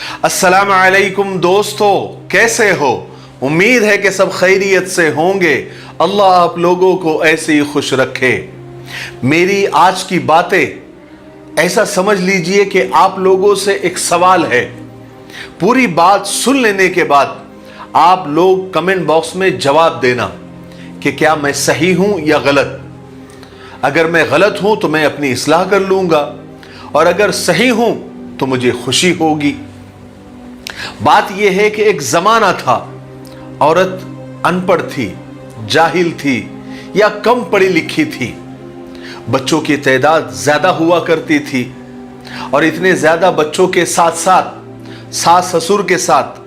अस्सलाम अलैकुम दोस्तों, कैसे हो? उम्मीद है कि सब खैरियत से होंगे। अल्लाह आप लोगों को ऐसे ही खुश रखे। मेरी आज की बातें ऐसा समझ लीजिए कि आप लोगों से एक सवाल है। पूरी बात सुन लेने के बाद आप लोग कमेंट बॉक्स में जवाब देना कि क्या मैं सही हूं या गलत। अगर मैं गलत हूं तो मैं अपनी इस्लाह कर लूंगा, और अगर सही हूं तो मुझे खुशी होगी। बात यह है कि एक जमाना था, औरत अनपढ़ थी, जाहिल थी या कम पढ़ी लिखी थी। बच्चों की तादाद ज्यादा हुआ करती थी, और इतने ज्यादा बच्चों के साथ साथ सास ससुर के साथ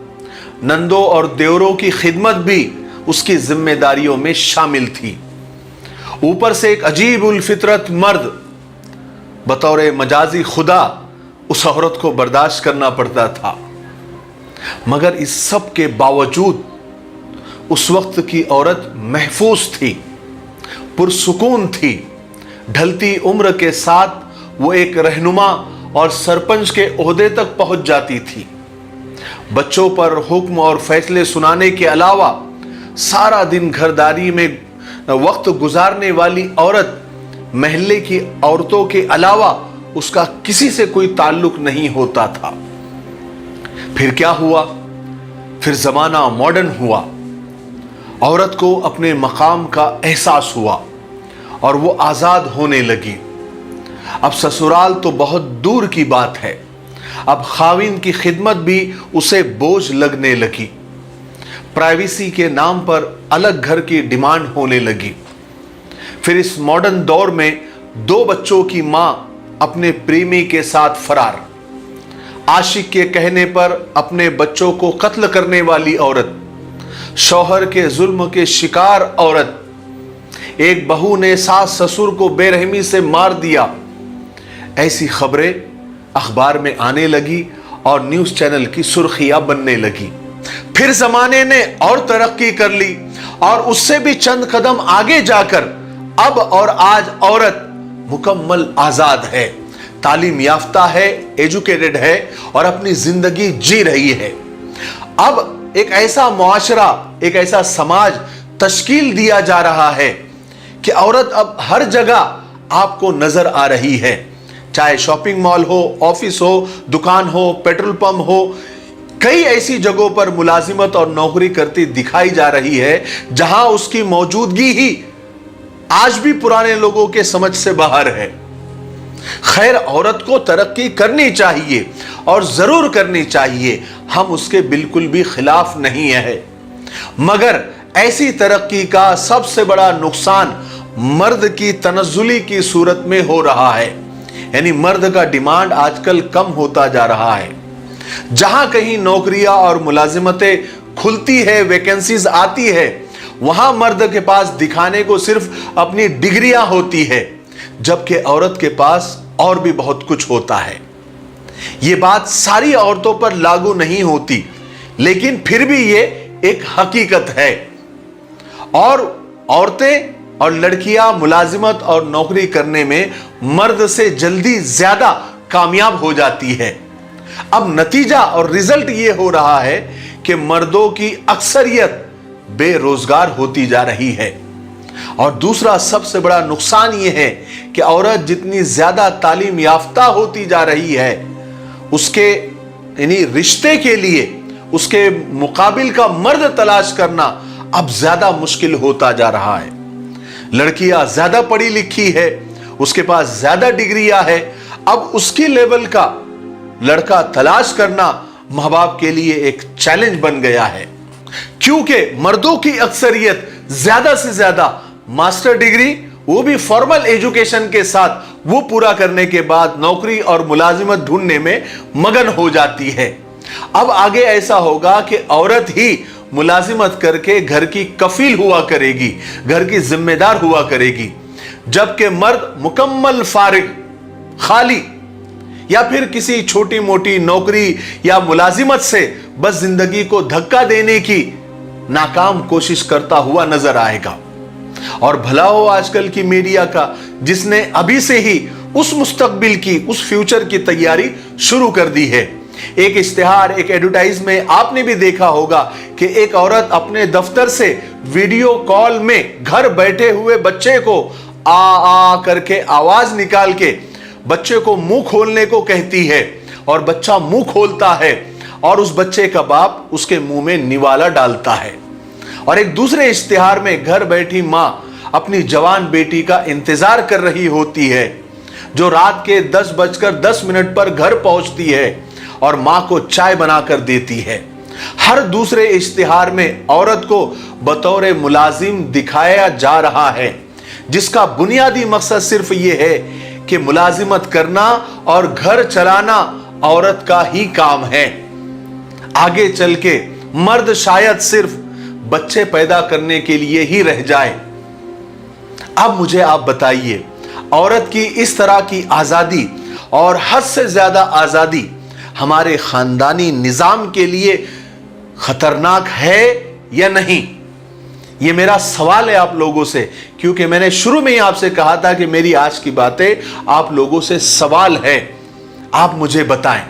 नंदों और देवरों की खिदमत भी उसकी जिम्मेदारियों में शामिल थी। ऊपर से एक अजीब उल फितरत मर्द बतौर मजाजी खुदा उस औरत को बर्दाश्त करना पड़ता था। मगर इस सब के बावजूद उस वक्त की औरत महफूज थी, पुरसुकून थी। ढलती उम्र के साथ वो एक रहनुमा और सरपंच के ओहदे तक पहुंच जाती थी। बच्चों पर हुक्म और फैसले सुनाने के अलावा सारा दिन घरदारी में वक्त गुजारने वाली औरत महल्ले की औरतों के अलावा उसका किसी से कोई ताल्लुक नहीं होता था। फिर क्या हुआ? फिर जमाना मॉडर्न हुआ। औरत को अपने मकाम का एहसास हुआ और वो आजाद होने लगी। अब ससुराल तो बहुत दूर की बात है, अब खाविन की खिदमत भी उसे बोझ लगने लगी। प्राइवेसी के नाम पर अलग घर की डिमांड होने लगी। फिर इस मॉडर्न दौर में 2 बच्चों की मां अपने प्रेमी के साथ फरार, आशिक के कहने पर अपने बच्चों को कत्ल करने वाली औरत, शौहर के जुल्म के शिकार औरत, एक बहू ने सास ससुर को बेरहमी से मार दिया। ऐसी खबरें अखबार में आने लगी और न्यूज चैनल की सुर्खियां बनने लगी। फिर जमाने ने और तरक्की कर ली, और उससे भी चंद कदम आगे जाकर अब और आज औरत मुकम्मल आजाद है, तालीम याफ्ता है, एजुकेटेड है और अपनी जिंदगी जी रही है। अब एक ऐसा मुआशरा, एक ऐसा समाज तश्कील दिया जा रहा है कि औरत अब हर जगह आपको नजर आ रही है। चाहे शॉपिंग मॉल हो, ऑफिस हो, दुकान हो, पेट्रोल पंप हो, कई ऐसी जगहों पर मुलाजिमत और नौकरी करती दिखाई जा रही है जहां उसकी मौजूदगी ही आज भी पुराने लोगों के समझ से बाहर है। खैर, औरत को तरक्की करनी चाहिए और जरूर करनी चाहिए, हम उसके बिल्कुल भी खिलाफ नहीं है। मगर ऐसी तरक्की का सबसे बड़ा नुकसान मर्द की तनज़्ज़ुली की सूरत में हो रहा है। यानी मर्द का डिमांड आजकल कम होता जा रहा है। जहां कहीं नौकरियां और मुलाजिमतें खुलती है, वैकेंसीज आती है, वहां मर्द के पास दिखाने को सिर्फ अपनी डिग्रियां होती है, जबकि औरत के पास और भी बहुत कुछ होता है। यह बात सारी औरतों पर लागू नहीं होती, लेकिन फिर भी यह एक हकीकत है। और औरतें और लड़कियां मुलाजिमत और नौकरी करने में मर्द से जल्दी ज्यादा कामयाब हो जाती है। अब नतीजा और रिजल्ट यह हो रहा है कि मर्दों की अक्सरियत बेरोजगार होती जा रही है। और दूसरा सबसे बड़ा नुकसान यह है कि औरत जितनी ज्यादा तालीम याफ्ता होती जा रही है, उसके यानी रिश्ते के लिए उसके मुकाबिल का मर्द तलाश करना अब ज्यादा मुश्किल होता जा रहा है। लड़कियां ज्यादा पढ़ी लिखी है, उसके पास ज्यादा डिग्रियां है, अब उसकी लेवल का लड़का तलाश करना मां बाप के लिए एक चैलेंज बन गया है। क्योंकि मर्दों की अक्सरियत ज्यादा से ज्यादा मास्टर डिग्री, वो भी फॉर्मल एजुकेशन के साथ, वो पूरा करने के बाद नौकरी और मुलाजिमत ढूंढने में मगन हो जाती है। अब आगे ऐसा होगा कि औरत ही मुलाजिमत करके घर की कफील हुआ करेगी, घर की जिम्मेदार हुआ करेगी, जबकि मर्द मुकम्मल फारिग, खाली या फिर किसी छोटी मोटी नौकरी या मुलाजिमत से बस जिंदगी को धक्का देने की नाकाम कोशिश करता हुआ नजर आएगा। और भला हो आजकल की मीडिया का, जिसने अभी से ही उस मुस्तकबिल की, उस फ्यूचर की तैयारी शुरू कर दी है एक इश्तिहार, एक एडवर्टाइज में आपने भी देखा होगा कि एक औरत अपने दफ्तर से वीडियो कॉल में घर बैठे हुए बच्चे को आ करके आवाज निकाल के बच्चे को मुंह खोलने को कहती है, और बच्चा मुंह खोलता है और उस बच्चे का बाप उसके मुंह में निवाला डालता है। और एक दूसरे इश्तिहार में घर बैठी मां अपनी जवान बेटी का इंतजार कर रही होती है, जो रात के 10:10 पर घर पहुंचती है और मां को चाय बनाकर देती है। हर दूसरे इश्तिहार में औरत को बतौर मुलाजिम दिखाया जा रहा है, जिसका बुनियादी मकसद सिर्फ यह है कि मुलाजिमत करना और घर चलाना औरत का ही काम है। आगे चल के मर्द शायद सिर्फ बच्चे पैदा करने के लिए ही रह जाए। अब मुझे आप बताइए, औरत की इस तरह की आजादी और हद से ज्यादा आजादी हमारे खानदानी निजाम के लिए खतरनाक है या नहीं? ये मेरा सवाल है आप लोगों से, क्योंकि मैंने शुरू में ही आपसे कहा था कि मेरी आज की बातें आप लोगों से सवाल है, आप मुझे बताएं।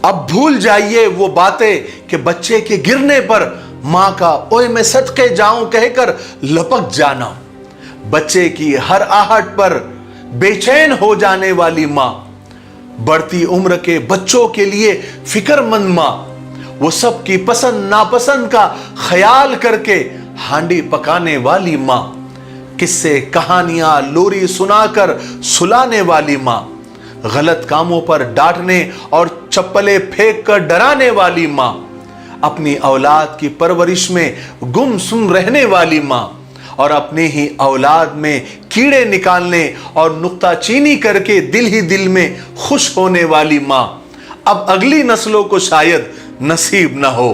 अब भूल जाइए वो बातें कि बच्चे के गिरने पर मां का ओए मैं सदके जाऊं कहकर लपक जाना, बच्चे की हर आहट पर बेचैन हो जाने वाली मां, बढ़ती उम्र के बच्चों के लिए फिक्रमंद मां, वो सब की पसंद नापसंद का ख्याल करके हांडी पकाने वाली मां, किस्से कहानियां लोरी सुनाकर सुलाने वाली मां, गलत कामों पर डांटने और चप्पलें फेंक कर डराने वाली मां, अपनी औलाद की परवरिश में गुमसुम रहने वाली मां, और अपने ही औलाद में कीड़े निकालने और नुक्ताचीनी करके दिल ही दिल में खुश होने वाली मां, अब अगली नस्लों को शायद नसीब न हो,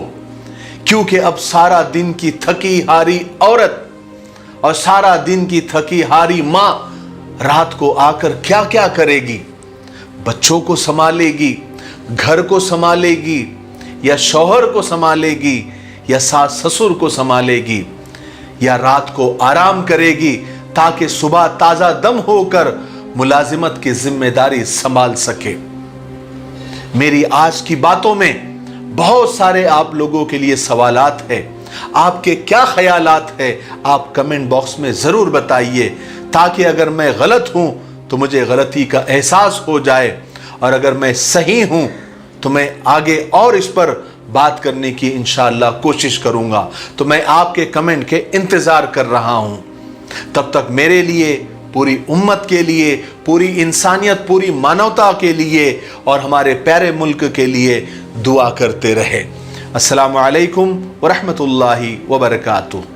क्योंकि अब सारा दिन की थकी हारी औरत और सारा दिन की थकी हारी मां रात को आकर क्या क्या करेगी? बच्चों को संभालेगी, घर को संभालेगी, या शौहर को संभालेगी, या सास ससुर को संभालेगी, या रात को आराम करेगी ताकि सुबह ताजा दम होकर मुलाजिमत की जिम्मेदारी संभाल सके। मेरी आज की बातों में बहुत सारे आप लोगों के लिए सवालात है, आपके क्या ख्यालात है आप कमेंट बॉक्स में जरूर बताइए, ताकि अगर मैं गलत हूं तो मुझे गलती का एहसास हो जाए, और अगर मैं सही हूं तो मैं आगे और इस पर बात करने की इंशाअल्लाह कोशिश करूंगा। तो मैं आपके कमेंट के इंतजार कर रहा हूं। तब तक मेरे लिए, पूरी उम्मत के लिए, पूरी इंसानियत, पूरी मानवता के लिए और हमारे प्यारे मुल्क के लिए दुआ करते रहे। अस्सलामु अलैकुम व रहमतुल्लाहि व बरकातुहू।